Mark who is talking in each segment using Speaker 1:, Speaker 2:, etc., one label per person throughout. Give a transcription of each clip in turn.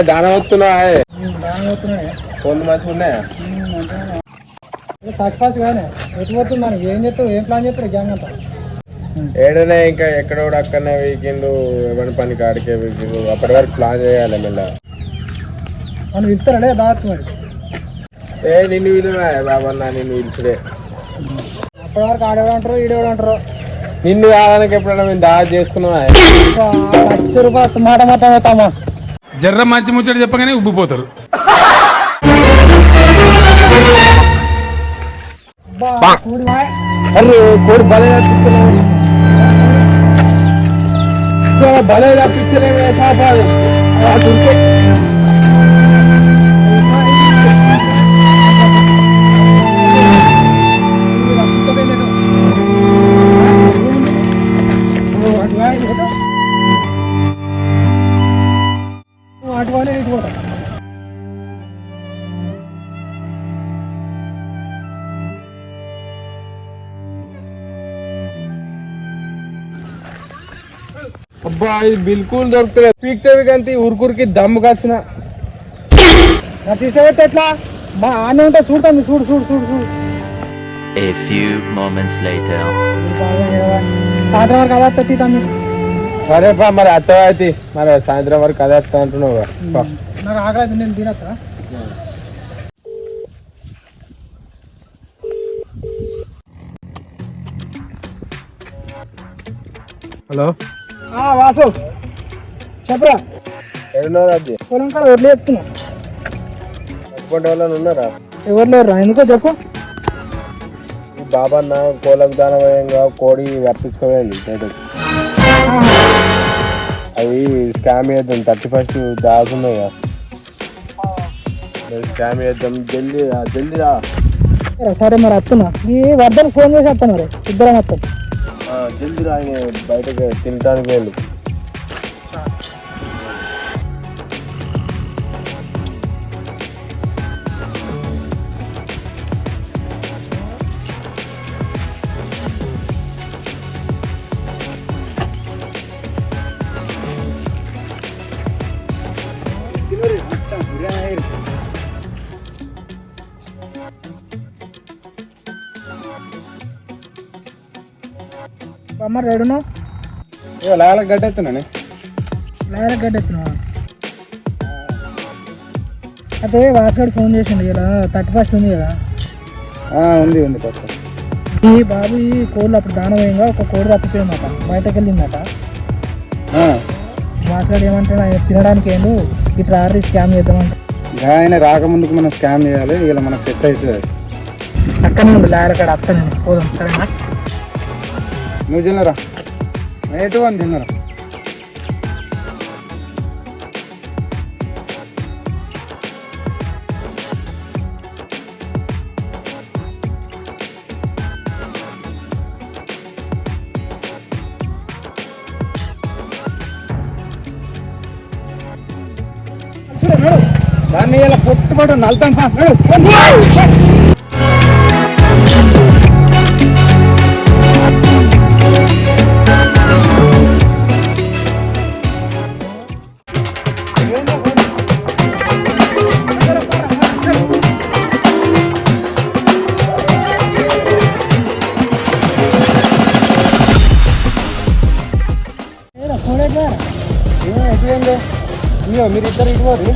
Speaker 1: దాన వస్తున్నా కోళ్ళు మంచిగా ఉన్నాయా?
Speaker 2: ఫస్ట్ కానీ ఎటు పోతుంది మనకి ఏం చెప్తావు, ఏం ప్లాన్ చేస్తారు గ్యాంగ్ అంతా?
Speaker 1: ఏడనే ఇంకా ఎక్కడ కూడా అక్కడనే వీకెండ్ ఏమైనా పని కాడికే వీకెండ్ అప్పటి వరకు ప్లాన్ చేయాలి మళ్ళీ.
Speaker 2: మనం ఇస్తారా దావత్ మరి?
Speaker 1: నిన్ను విలువే బాబన్నా, నిన్ను పిలుచుడే.
Speaker 2: అప్పటి వరకు ఆడేవాడు అంటారు, ఈడేవాడు అంటారు.
Speaker 1: నిన్ను కాదానికి ఎప్పుడైనా మేము దావత్ చేసుకున్నావా?
Speaker 2: ₹1,00,000 మాట మాట్లాడతామా?
Speaker 3: జర్ర మంచి ముచ్చట చెప్పగానే ఉబ్బిపోతారు.
Speaker 1: అరే కోడి బలే తప్పించలేమే పాపాలు దొరికే. అబ్బా ఇది బిల్కుల్ దొరుకుతుంది. పీక్తేవి కంటే ఊరుకూరికి దమ్ముకి వచ్చిన
Speaker 2: తీసేస్తే ఎట్లా? మా ఆనే ఉంటా చూడతాను. చూడు చూడు చూడు చూడు.
Speaker 4: A few moments later.
Speaker 2: సాయంత్రం వరకు అదే తెచ్చిస్తాను.
Speaker 1: సరే పా మరి అత్తవాయితీ మరి సాయంత్రం వరకు అదే వస్తా అంటున్నావు.
Speaker 2: నాకు ఆకలి, నేను తినస్తా.
Speaker 1: హలో
Speaker 2: వాసు చెప్పరా?
Speaker 1: ఎడున్నావు రాజీ?
Speaker 2: పొలం కాడ వదిలే చెప్తున్నా.
Speaker 1: అటువంటి వాళ్ళని ఉన్నారా?
Speaker 2: ఎవరు లేరు. ఎందుకో చెప్పు.
Speaker 1: ఈ బాబన్న కోళ్ళకు దానమయంగా కోడి రప్పించుకోవాలి బయటకు. అవి స్కామ్ చేద్దాం. 31st దాకున్నాయి కదా, స్కామ్ చేద్దాం. జల్దీ రా.
Speaker 2: సరే మరి వస్తున్నా. ఈ వర్ధన్ ఫోన్ చేసి వస్తాను. మరి ఇద్దరం వస్తాం.
Speaker 1: జల్దీ రా. ఆయన బయటకు తినడానికి వెళ్ళు.
Speaker 2: మరి రెడీను?
Speaker 1: లాలకు గడ్డెత్తున్నాను.
Speaker 2: లాయలకు గడ్డెత్తున్నావా? అదే వాసుగాడు ఫోన్ చేసిండు. ఇలా 31st ఉంది కదా.
Speaker 1: ఉంది
Speaker 2: ఈ బాబు ఈ కోళ్ళు అప్పుడు దానమయంగా ఒక కోడి తప్పిపోయిందట, బయటకు వెళ్ళిందట. వాసుగాడు ఏమంటాడు, ఆయన తినడానికి ఏండు ఇట్లా ఆర్డీ స్కామ్ చేద్దామంట.
Speaker 1: ఆయన రాకముందుకు మనం స్కామ్ చేయాలి. ఇలా మనకు సెట్ అవుతుంది.
Speaker 2: అక్కడనే ఉంది లాయర్ కాడ. అత్త నేను పోదాం. సరేనా?
Speaker 1: నువ్వు తిన్నరా? ఎటు అని తిన్నరా? దాన్ని ఇలా పొట్టుబడి నల్తాం. మీరు ఇద్దరు ఇవ్వరు.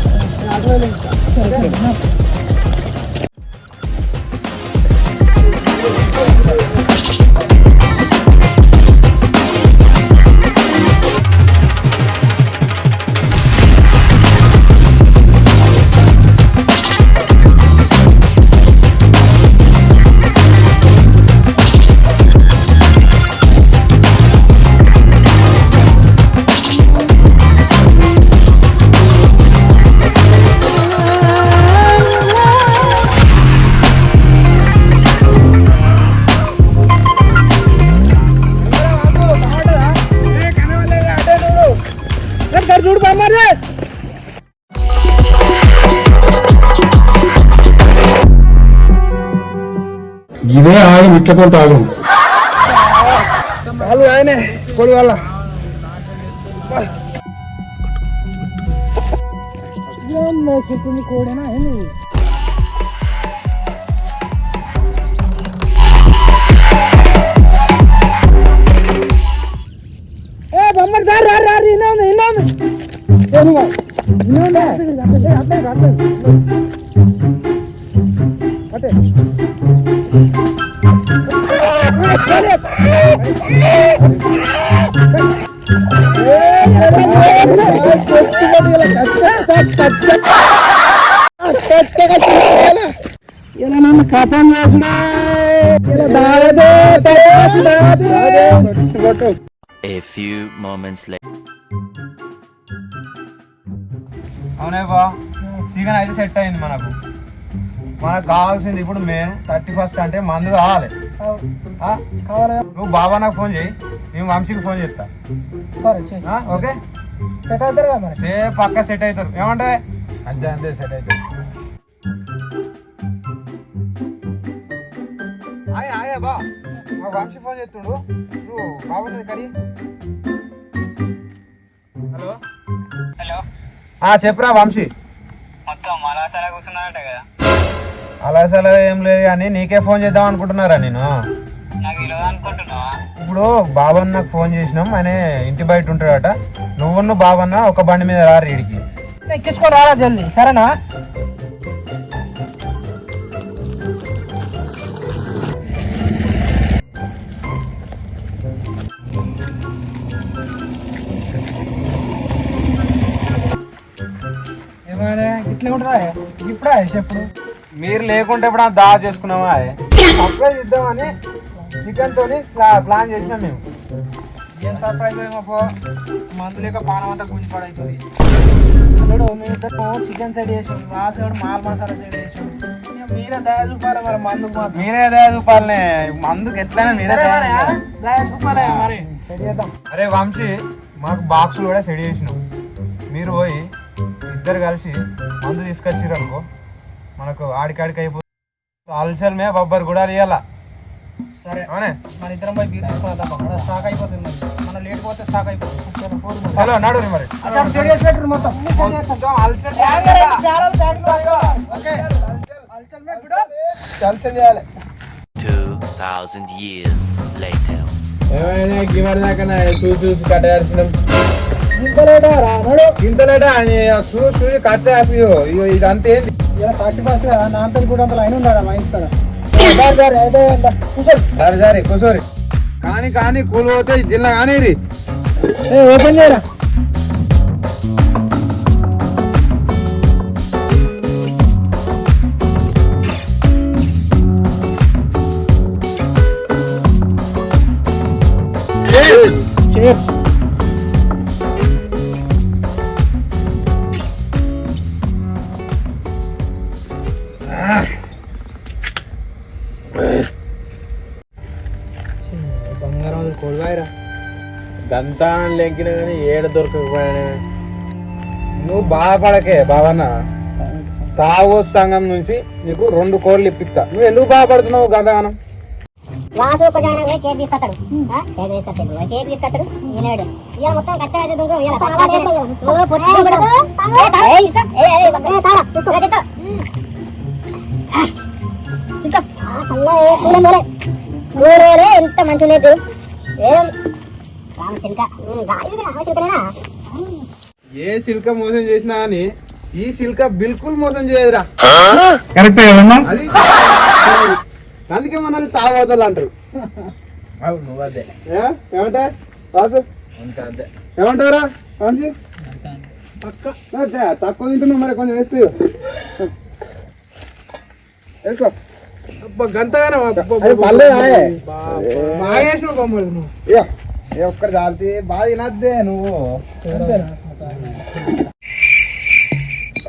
Speaker 3: ఇదే ఆగు, ఇట్ల కొంత ఆగు.
Speaker 1: వాళ్ళు ఆయనే కోడి వాళ్ళ
Speaker 2: చుట్టూ కోడేనా ఏంది బొమ్మడి దారి రారు రారు ఇన్నోంది అట్టే ఇలా నన్ను కథం చేసుడా ఇలా దావదే
Speaker 4: A few moments later.
Speaker 1: అవునే బా చికెన్ అయితే సెట్ అయింది మనకు కావాల్సింది ఇప్పుడు మెయిన్ 31st అంటే మందు కావాలి. నువ్వు బాబా నాకు ఫోన్ చేయి, నేను వంశీకి ఫోన్ చేస్తా.
Speaker 2: సరే
Speaker 1: ఓకే
Speaker 2: సెట్ అవుతారు కదా మరి
Speaker 1: పక్క సెట్ అవుతారు. ఏమంటే అంతే అంతే సెట్ అవుతారు. ఆయా బా మా వంశీ ఫోన్ చేస్తుండు, నువ్వు బాగున్నది కరీ. హలో చెప్పురా వంశీ. అలా ఏం లేదు కానీ నీకే ఫోన్ చేద్దాం అనుకుంటున్నారా? నేను ఇప్పుడు బాబన్న నాకు ఫోన్ చేసినాం, ఆయన ఇంటి బయట ఉంటాడట. నువ్వు బాబన్న ఒక బండి మీద రా రీడికి
Speaker 2: ఎక్కించుకొని రారా జల్దీ, సరేనా? ఏమైనా ఇట్లా ఉంటుందా ఇప్పుడా చెప్పుడు?
Speaker 1: మీరు లేకుంటే ఇప్పుడు దా చేసుకున్నామా సర్ప్రైజ్ ఇద్దామని చికెన్ తోని ప్లాన్ చేసినాం మేము.
Speaker 2: ఏం సర్ప్రైజ్ ఏమో మందు లేక పానం అంతా గుంజి పడవుతుంది. అల్లుడు మేమిద్దరు చికెన్ సైడ్ చేసాం, వాసుడు మాల్ మసాలా సైడ్ చేసాం. మీరే దయ చూపాలి మరి మందుకు.
Speaker 1: మీరే దయ చూపాలనే మందుకు ఎట్లయినా మీరే
Speaker 2: దయ చూపాలి మరి. సెట్ చేద్దాం.
Speaker 1: అరే వంశీ మాకు బాక్సులు కూడా సెట్ చేసినాం. మీరు పోయి ఇద్దరు కలిసి మందు తీసుకొచ్చిర్రు అనుకో, మనకు ఆడికాడికి అయిపోతుంది. అల్చల్ మే బొబ్బర్ కూడా ఇవ్వాల.
Speaker 2: సరే
Speaker 1: అవునే
Speaker 2: మన ఇద్దరం పోయి బీర్ తీసుకున్నా, స్టాక్ అయిపోతుంది. మరి మనం లేట్ పోతే స్టాక్ అయిపోతుంది.
Speaker 1: హలో నడు మరి
Speaker 2: మొత్తం
Speaker 4: 2000 years later.
Speaker 1: ఏమైనా గివర్ దాకా చూసి కట్టేసినాం.
Speaker 2: ఇంతలేటా
Speaker 1: చూసి కట్టే ఇదంతా ఏంటి?
Speaker 2: ఇలా 31st నాతో కూడా అంత లైన్ ఉందా మా ఇంటి
Speaker 1: సరే కూర్చోరి. కానీ కూలి పోతే జిల్లా కానీ
Speaker 2: ఓపెన్ చేయరా. Cheers. బంగారం కోడివాయరా
Speaker 1: దంతా లెంకిన కానీ ఏడ దొరకకపోయానే. నువ్వు బాధపడకే బావన్న, తాగోత్ సంఘం నుంచి నీకు 2 కోళ్ళు ఇప్పిస్తా. నువ్వు ఎందుకు బాధపడుతున్నావు గంతగానం?
Speaker 5: వాసు ఒకజాన కేక్ తీసుకొస్తాడు, కేక్ తీసుకొస్తాడు. ఈనాడు ఇవాళ మొత్తం కచ్చగా ఎంత మంచి లేదు.
Speaker 1: ఏ సిల్క మోసం చేసినా అని ఈ సిల్క బిల్కుల్ మోసం చేయదురా.
Speaker 3: కరెక్ట్
Speaker 1: అది అందుకే మనల్ని తాగోతలు అంటారు. నువ్వు అదే ఏమంటా వాసు? ఏమంటారా మంచి తక్కువ తింటున్నావు మరి, కొంచెం వేసుకో వేసుకో. గంతగానే ఒక్కటి చాలితే బాగా తినద్దే నువ్వు.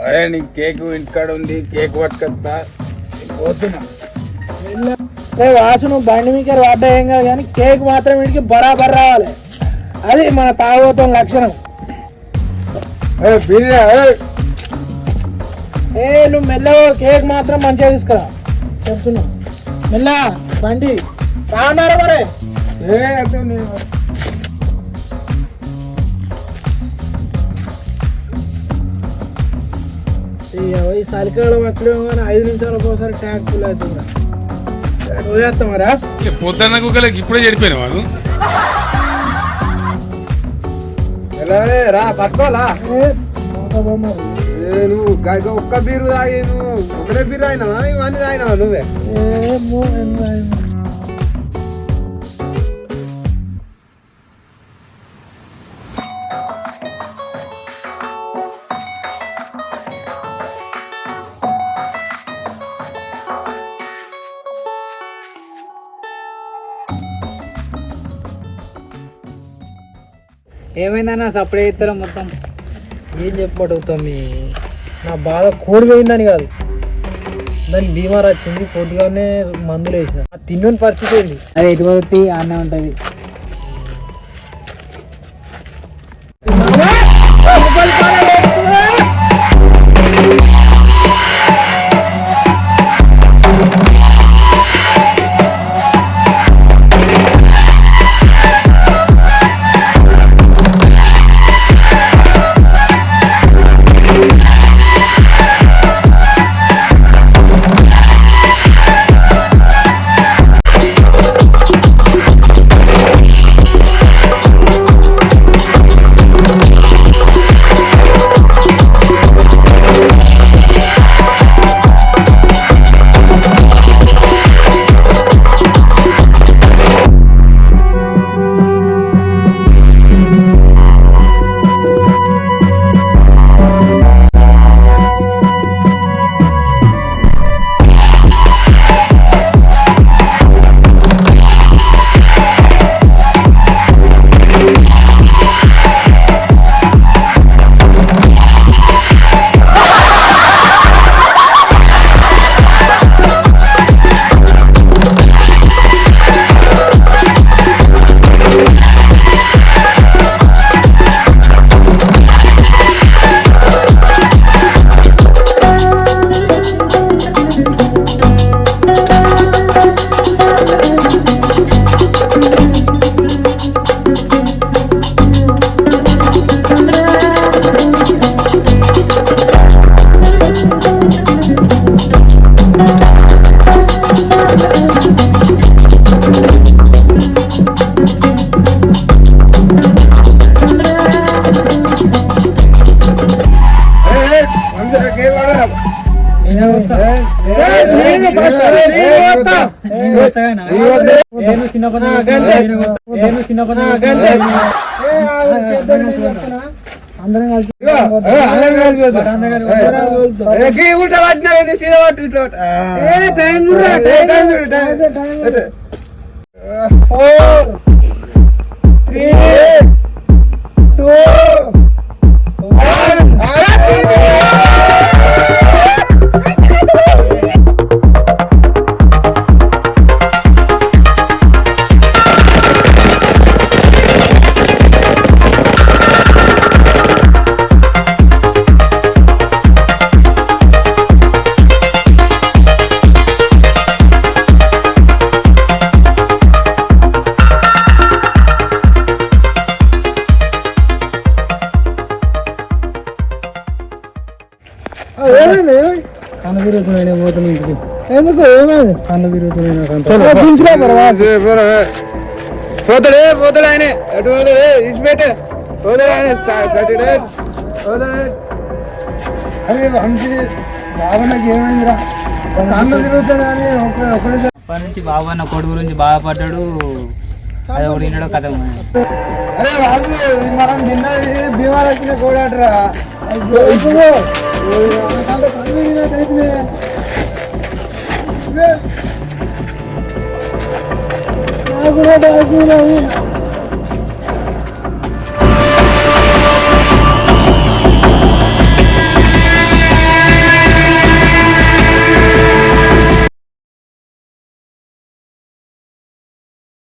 Speaker 1: అరే నీ కేక్ ఇంటికాడ ఉంది, కేక్ పట్టుకొస్తా పోతున్నా.
Speaker 2: వాసు నువ్వు బండి మీకు వాడ్డా ఏం కాదు కానీ కేక్ మాత్రం ఇంటికి బరాబర్ రావాలి. అది మన తాగోతం లక్షణం. నువ్వు మెల్లగా కేక్ మాత్రం మంచిగా తీసుకురా చెప్తున్నా. మెల్ల బండి రాన్నారా మరి? ఈ చలికాలం వచ్చలేము కానీ 5 నిమిషాలకు ఒకసారి ట్యాంక్ ఫుల్ అవుతుంది పోయేస్తాం మరా
Speaker 3: పొద్దున్న కుక్కలకి ఇప్పుడే చెడిపోయిన వాడు
Speaker 1: రా పట్టుకోవాలా నువ్వు ఒక్క బీరు తాగి నువ్వు ఒకటే బీరు తాగినావా ఇవన్నీ తాగినావా నువ్వే
Speaker 2: ఏమైందన్నా సప్లై ఇస్తారా మొత్తం ఏం చెప్పడుగుతాం మీ నా బాధ కోడి పోయిందని కాదు దానికి బీమార్ వచ్చింది పొద్దుగానే మందులు వేసిన తిన్నని పరిస్థితి ఏంది అది ఎటువంటి అన్నే ఉంటుంది కళ్ళు తిరుగుతున్నాయి పోతున్నా ఇంటికి ఎందుకు ఏమైంది కళ్ళు తిరుగుతున్నాయి
Speaker 1: పోతాడే పోతాడు ఆయన ఎటు పోతాడు ఇచ్చిపెట్టే పోతాడు ఆయన అరే వంశీ బాబా నాకు ఏమైందిరా కళ్ళు తిరుగుతాడు అని ఒకటే
Speaker 2: అప్పటి నుంచి బాబు అన్న కొడుకు గురించి బాధపడ్డాడు అది ఒకటి వినడో కథ
Speaker 1: అరే వాసు మనం తిన్నది బీమార్ వచ్చిన కోడాటరా నాకు